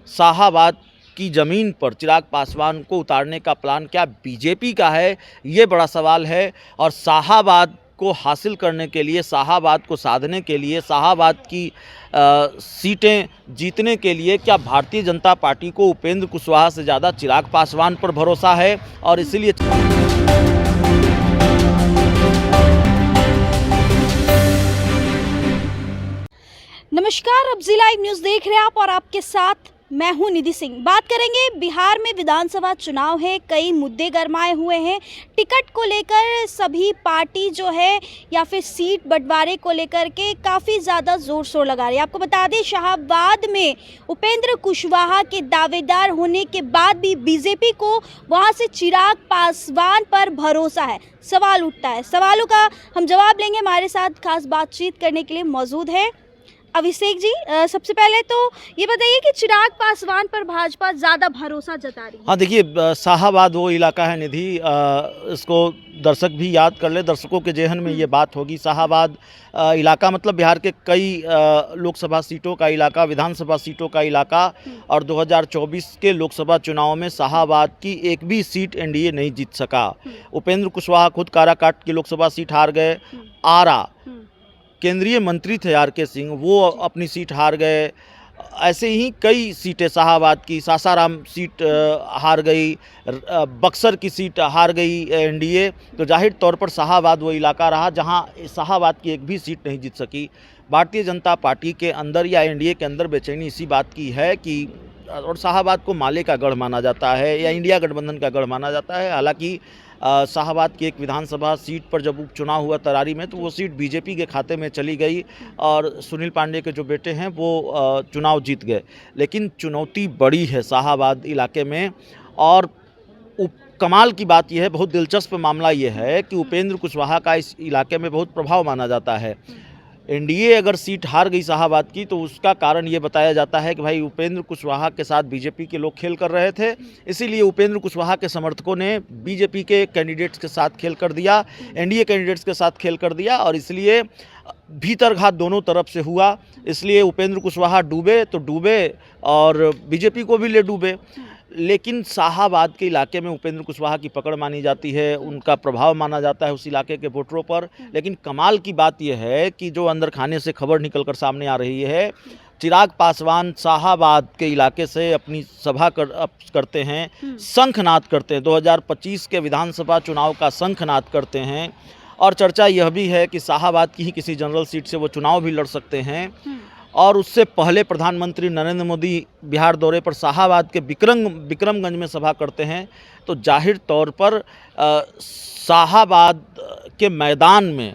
शाहाबाद की ज़मीन पर चिराग पासवान को उतारने का प्लान क्या बीजेपी का है, ये बड़ा सवाल है। और शाहाबाद को हासिल करने के लिए, शाहाबाद को साधने के लिए, शाहाबाद की सीटें जीतने के लिए क्या भारतीय जनता पार्टी को उपेंद्र कुशवाहा से ज़्यादा चिराग पासवान पर भरोसा है? और इसीलिए नमस्कार, अब जी लाइव न्यूज़ देख रहे हैं आप और आपके साथ मैं हूं निधि सिंह। बात करेंगे, बिहार में विधानसभा चुनाव है, कई मुद्दे गरमाए हुए हैं। टिकट को लेकर सभी पार्टी जो है या फिर सीट बंटवारे को लेकर के काफ़ी ज़्यादा जोर शोर लगा रही है। आपको बता दें, शाहाबाद में उपेंद्र कुशवाहा के दावेदार होने के बाद भी बीजेपी को वहां से चिराग पासवान पर भरोसा है। सवाल उठता है, सवालों का हम जवाब लेंगे। हमारे साथ खास बातचीत करने के लिए मौजूद है अभिषेक जी। सबसे पहले तो ये बताइए कि चिराग पासवान पर भाजपा ज़्यादा भरोसा जता रही है। हाँ, देखिए, शाहाबाद वो इलाका है निधि, इसको दर्शक भी याद कर ले, दर्शकों के जेहन में ये बात होगी। शाहाबाद इलाका मतलब बिहार के कई लोकसभा सीटों का इलाका, विधानसभा सीटों का इलाका। और 2024 के लोकसभा चुनाव में शाहाबाद की एक भी सीट एनडीए नहीं जीत सका। उपेंद्र कुशवाहा खुद काराकाट की लोकसभा सीट हार गए। आरा केंद्रीय मंत्री थे आर.के. सिंह, वो अपनी सीट हार गए। ऐसे ही कई सीटें, शाहाबाद की, सासाराम सीट हार गई, बक्सर की सीट हार गई एनडीए। तो जाहिर तौर पर शाहाबाद वो इलाका रहा जहां शाहाबाद की एक भी सीट नहीं जीत सकी। भारतीय जनता पार्टी के अंदर या एनडीए के अंदर बेचैनी इसी बात की है कि, और शाहाबाद को माले का गढ़ माना जाता है या इंडिया गठबंधन का गढ़ माना जाता है। हालांकि शाहाबाद की एक विधानसभा सीट पर जब उपचुनाव हुआ तरारी में, तो वो सीट बीजेपी के खाते में चली गई और सुनील पांडे के जो बेटे हैं वो चुनाव जीत गए। लेकिन चुनौती बड़ी है शाहाबाद इलाके में। और कमाल की बात यह है, बहुत दिलचस्प मामला ये है कि उपेंद्र कुशवाहा का इस इलाके में बहुत प्रभाव माना जाता है। एनडीए अगर सीट हार गई शाहाबाद की, तो उसका कारण ये बताया जाता है कि भाई उपेंद्र कुशवाहा के साथ बीजेपी के लोग खेल कर रहे थे, इसीलिए उपेंद्र कुशवाहा के समर्थकों ने बीजेपी के कैंडिडेट्स के साथ खेल कर दिया, एनडीए कैंडिडेट्स के साथ खेल कर दिया। और इसलिए भीतरघात दोनों तरफ से हुआ। इसलिए उपेंद्र कुशवाहा डूबे तो डूबे और बीजेपी को भी ले डूबे। लेकिन शाहाबाद के इलाके में उपेंद्र कुशवाहा की पकड़ मानी जाती है, उनका प्रभाव माना जाता है उस इलाके के वोटरों पर। लेकिन कमाल की बात यह है कि जो अंदर खाने से खबर निकलकर सामने आ रही है, चिराग पासवान शाहाबाद के इलाके से अपनी सभा करते हैं, शंखनाद करते हैं, 2025 के विधानसभा चुनाव का शंखनाद करते हैं। और चर्चा यह भी है कि शाहाबाद की ही किसी जनरल सीट से वो चुनाव भी लड़ सकते हैं। और उससे पहले प्रधानमंत्री नरेंद्र मोदी बिहार दौरे पर शाहाबाद के विक्रमगंज में सभा करते हैं। तो जाहिर तौर पर शाहाबाद के मैदान में,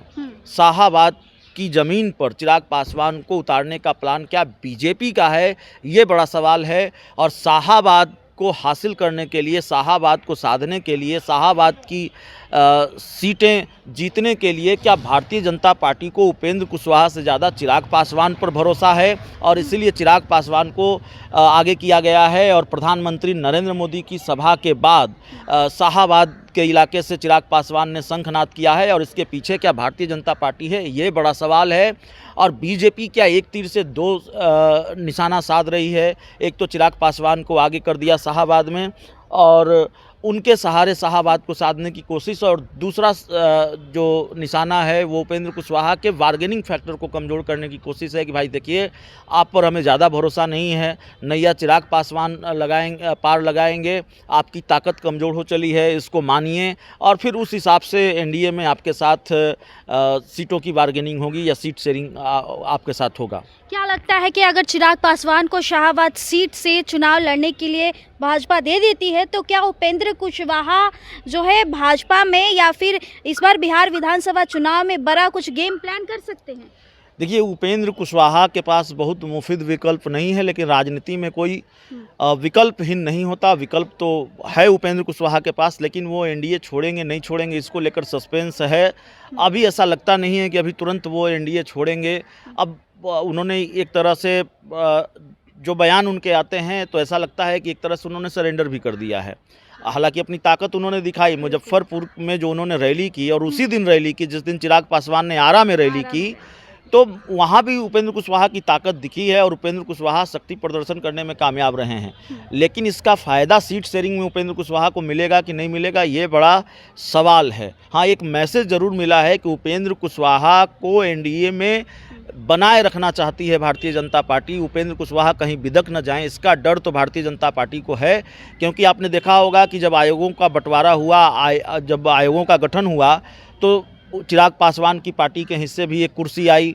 शाहाबाद की ज़मीन पर चिराग पासवान को उतारने का प्लान क्या बीजेपी का है, ये बड़ा सवाल है। और शाहाबाद को हासिल करने के लिए, शाहाबाद को साधने के लिए, शाहाबाद की सीटें जीतने के लिए क्या भारतीय जनता पार्टी को उपेंद्र कुशवाहा से ज़्यादा चिराग पासवान पर भरोसा है? और इसीलिए चिराग पासवान को आगे किया गया है। और प्रधानमंत्री नरेंद्र मोदी की सभा के बाद शाहाबाद के इलाके से चिराग पासवान ने शंखनाद किया है। और इसके पीछे क्या भारतीय जनता पार्टी है, ये बड़ा सवाल है। और बीजेपी क्या एक तीर से दो निशाना साध रही है? एक तो चिराग पासवान को आगे कर दिया शाहाबाद में और उनके सहारे शाहाबाद को साधने की कोशिश, और दूसरा जो निशाना है वो उपेंद्र कुशवाहा के बार्गेनिंग फैक्टर को कमज़ोर करने की कोशिश है कि भाई देखिए, आप पर हमें ज़्यादा भरोसा नहीं है, नैया चिराग पासवान पार लगाएंगे, आपकी ताकत कमज़ोर हो चली है, इसको मानिए। और फिर उस हिसाब से एनडीए में आपके साथ सीटों की बार्गेनिंग होगी या सीट शेयरिंग आपके साथ होगा। क्या लगता है कि अगर चिराग पासवान को शाहाबाद सीट से चुनाव लड़ने के लिए भाजपा दे देती है, तो क्या उपेंद्र कुशवाहा जो है भाजपा में या फिर इस बार बिहार विधानसभा चुनाव में बड़ा कुछ गेम प्लान कर सकते हैं? देखिए, उपेंद्र कुशवाहा के पास बहुत मुफीद विकल्प नहीं है, लेकिन राजनीति में कोई विकल्पहीन नहीं होता। विकल्प तो है उपेंद्र कुशवाहा के पास, लेकिन वो एनडीए छोड़ेंगे नहीं छोड़ेंगे, इसको लेकर सस्पेंस है। अभी ऐसा लगता नहीं है कि अभी तुरंत वो एनडीए छोड़ेंगे। अब उन्होंने एक तरह से जो बयान उनके आते हैं, तो ऐसा लगता है कि एक तरह से उन्होंने सरेंडर भी कर दिया है। हालांकि अपनी ताकत उन्होंने दिखाई मुजफ्फरपुर में, जो उन्होंने रैली की, और उसी दिन रैली की जिस दिन चिराग पासवान ने आरा में रैली की, तो वहाँ भी उपेंद्र कुशवाहा की ताकत दिखी है और उपेंद्र कुशवाहा शक्ति प्रदर्शन करने में कामयाब रहे हैं। लेकिन इसका फ़ायदा सीट शेयरिंग में उपेंद्र कुशवाहा को मिलेगा कि नहीं मिलेगा, ये बड़ा सवाल है। हाँ, एक मैसेज ज़रूर मिला है कि उपेंद्र कुशवाहा को एनडीए में बनाए रखना चाहती है भारतीय जनता पार्टी। उपेंद्र कुशवाहा कहीं बिदक न जाएं, इसका डर तो भारतीय जनता पार्टी को है। क्योंकि आपने देखा होगा कि जब आयोगों का बंटवारा हुआ, जब आयोगों का गठन हुआ, तो चिराग पासवान की पार्टी के हिस्से भी एक कुर्सी आई,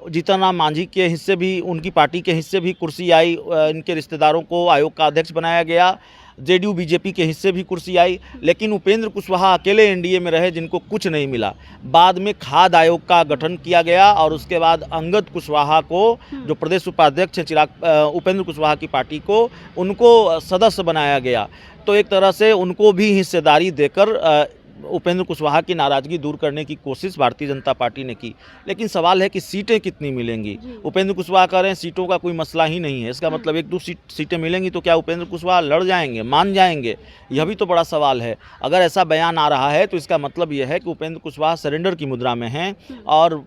जीतन राम मांझी के हिस्से भी, उनकी पार्टी के हिस्से भी कुर्सी आई, इनके रिश्तेदारों को आयोग का अध्यक्ष बनाया गया, जेडीयू बीजेपी के हिस्से भी कुर्सी आई। लेकिन उपेंद्र कुशवाहा अकेले एनडीए में रहे, जिनको कुछ नहीं मिला। बाद में खाद्य आयोग का गठन किया गया और उसके बाद अंगद कुशवाहा को, जो प्रदेश उपाध्यक्ष हैं उपेंद्र कुशवाहा की पार्टी को, उनको सदस्य बनाया गया। तो एक तरह से उनको भी हिस्सेदारी देकर उपेंद्र कुशवाहा की नाराज़गी दूर करने की कोशिश भारतीय जनता पार्टी ने की। लेकिन सवाल है कि सीटें कितनी मिलेंगी। उपेंद्र कुशवाहा कह रहे हैं सीटों का कोई मसला ही नहीं है, इसका मतलब 1-2 सीटें मिलेंगी तो क्या उपेंद्र कुशवाहा लड़ जाएंगे, मान जाएंगे? यह भी तो बड़ा सवाल है। अगर ऐसा बयान आ रहा है तो इसका मतलब यह है कि उपेंद्र कुशवाहा सरेंडर की मुद्रा में हैं और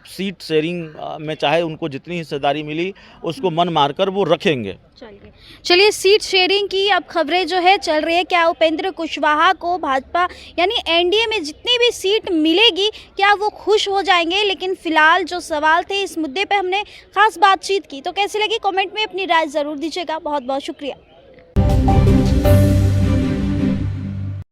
सीट शेयरिंग में चाहे उनको जितनी हिस्सेदारी मिली उसको मन मारकर वो रखेंगे। चलिए, सीट शेयरिंग की अब खबरें जो है चल रही है, क्या उपेंद्र कुशवाहा को भाजपा यानी एनडीए में जितनी भी सीट मिलेगी क्या वो खुश हो जाएंगे? लेकिन फिलहाल जो सवाल थे इस मुद्दे पे हमने खास बातचीत की। तो कैसी लगी कमेंट में अपनी राय ज़रूर दीजिएगा। बहुत बहुत शुक्रिया।